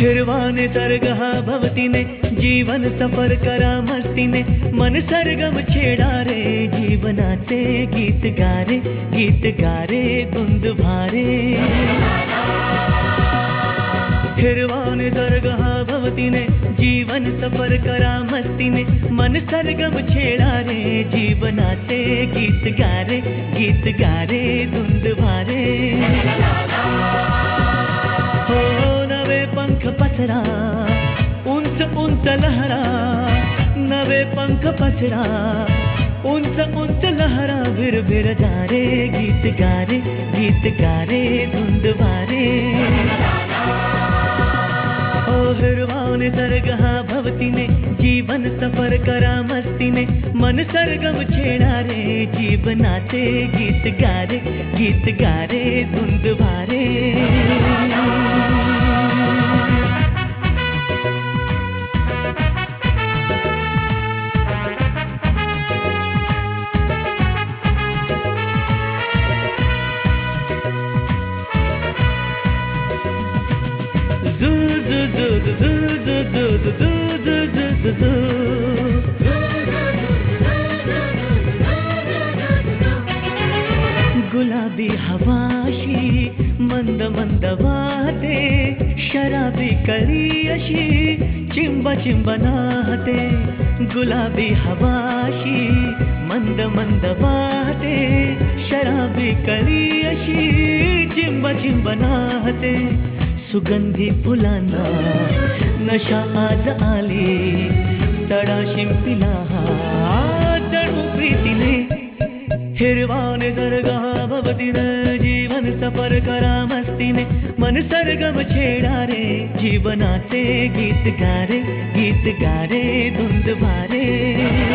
हिरवाने सर्ग हा भवतीने जीवन सफर करा मस्तीने मन सरगम छेडा रे जीवनाचे गीत गारे धुंद भारे हिरवाने सर्ग हा भवतीने जीवन सफर करा मस्तीने मन सरगम छेडा रे जीवनाचे गीत गारे धुंद भारे हो नवे पंख पसरा उंच उंच लहरा नवे पंख पसरा उंच लहरा भिर जा रे गीत गारे धुंद भारे ओ हिरवाने सर्ग हा भवतीने जीवन सफर करा मस्तीने मन सरगम छेडा रे जीवनाचे गीत गारे धुंद भारे गुलाबी हवाशी मंद मंद वाहते शराबी कळी अशी चिंब नाहते गुलाबी हवाशी मंद मंद वाहते शराबी कळी अशी चिंब नाहते सुगंधी फुलांना नशा आज आली तडा शिंपिला जणू प्रीतीने हिरवाने सर्ग हा भवतीने जीवन सफर करा मस्तीने मन सरगम छेडा रे जीवनाचे गीत गारे धुंद भारे